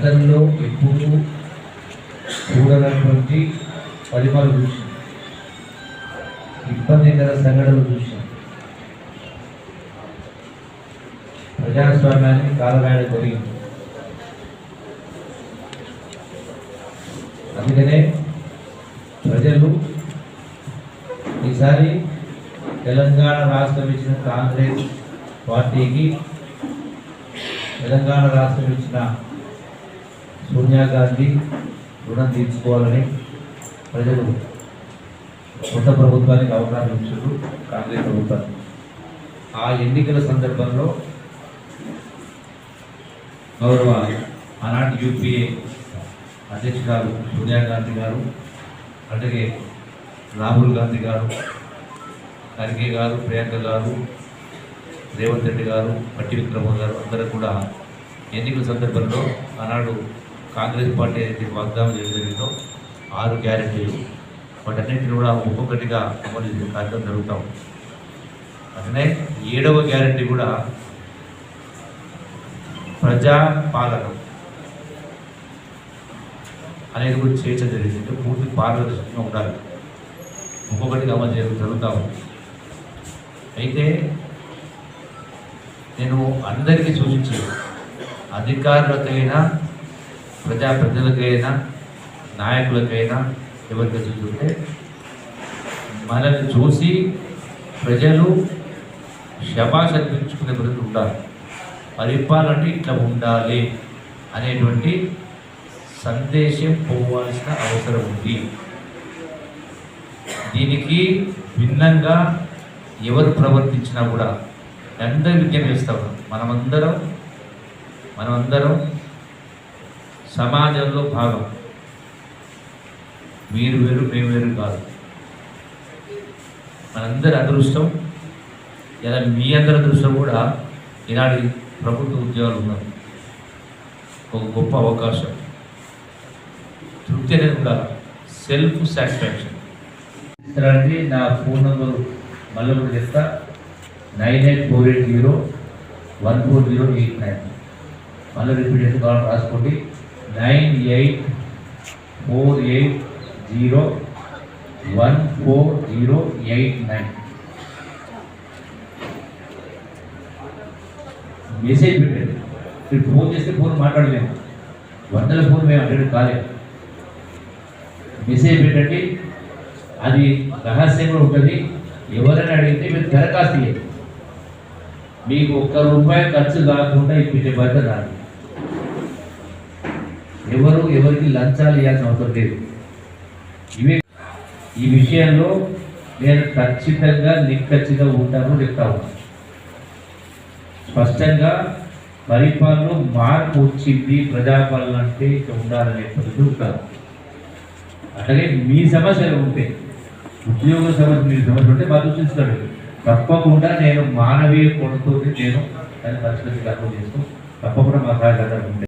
గతంలో ఎప్పుడూ చూడనటువంటి పరిమాణాలు చూసాం, ఇబ్బందికర సంఘటనలు చూసాం. ప్రజాస్వామ్యాన్ని కాలరాయడం జరిగింది. అందుకనే ప్రజలు ఈసారి తెలంగాణ రాష్ట్రం ఇచ్చిన కాంగ్రెస్ పార్టీకి, తెలంగాణ రాష్ట్రం ఇచ్చిన సోనియా గాంధీ రుణం తీర్చుకోవాలని ప్రజలు కొత్త ప్రభుత్వానికి అవకాశం ఇచ్చారు, కాంగ్రెస్ ప్రభుత్వాన్ని. ఆ ఎన్నికల సందర్భంలో గౌరవ ఆనాటి యూపీఏ అధ్యక్షురాలు సోనియా గాంధీ గారు, అలాగే రాహుల్ గాంధీ గారు, ఖర్గే గారు, ప్రియాంక గారు, రేవంత్ రెడ్డి గారు, పట్టి విక్రమ గారు అందరూ కూడా ఎన్నికల సందర్భంలో ఆనాడు కాంగ్రెస్ పార్టీ అయితే వాగ్దానం చేయడం జరిగిందో 6 గ్యారెంటీలు, వాటన్నింటినీ కూడా ఒక్కొక్కటిగా అమలు చేసే కార్యక్రమం జరుగుతాం. అట్లనే 7వ గ్యారెంటీ కూడా ప్రజాపాలన అనేది కూడా చేయడం జరిగింది. పూర్తి పారదర్శకంగా ఉండాలి, ఒక్కొక్కటిగా అమలు చేయడం జరుగుతాము. అయితే నేను అందరికీ సూచించాను, అధికారులకైనా ప్రజాప్రతినిధులకైనా నాయకులకైనా ఎవరికి చూస్తుంటే మనల్ని చూసి ప్రజలు శభాష్ అనిపించుకునే ప్రజలు ఉండాలి. పరిపాలన ఇట్లా ఉండాలి అనేటువంటి సందేశం పోవాల్సిన అవసరం ఉంది. దీనికి భిన్నంగా ఎవరు ప్రవర్తించినా కూడా అందరూ విజ్ఞప్తి చేస్తాం. మనమందరం సమాజంలో భాగం. మీరు వేరు, మేము వేరు కాదు. మనందరి అదృష్టం, ఇలా మీ అందరి అదృష్టం కూడా ఈనాటి ప్రభుత్వ ఉద్యోగాలు ఉన్నారు. ఒక గొప్ప అవకాశం, తృప్తి అనేది ఉండాలి, సెల్ఫ్ సాటిస్ఫాక్షన్. నా ఫోన్ నంబరు మళ్ళీ కూడా చెప్తా, 9848014089. మళ్ళీ రిపీట్ చేసి కావాలి, రాసుకోండి. 9848014089. మెసేజ్ పెట్టండి. మీరు ఫోన్ చేస్తే ఫోన్ మాట్లాడలేము, 100 ఫోన్ మేము అటెండ్ కాలేము. మెసేజ్ పెట్టండి, అది రహస్యంగా ఉంటుంది. ఎవరైనా అడిగితే మీరు దరఖాస్తు చేయండి. మీకు ₹1 ఖర్చు కాకుండా ఇప్పించే బాధ్యత రాదు. ఎవరికి లంచాలు ఇవ్వాల్సిన అవసరం లేదు. ఈ విషయంలో నేను ఖచ్చితంగా నిక్కచ్చిగా ఉంటాను, చెప్తాను. స్పష్టంగా పరిపాలన మార్పు వచ్చింది, ప్రజాపాలన అంటే ఇక్కడ ఉండాలనే పద్ధతి ఉంటారు. అట్లాగే మీ సమస్యలు ఉంటే, ఉద్యోగ సమస్య, మీ సమస్య ఉంటే మాకు సూచిస్తాడు. తప్పకుండా నేను మానవీయ కొడుతూ నేను దాన్ని పరిస్థితి అర్థం చేస్తూ తప్పకుండా మా సహాయకారం ఉంటాయి.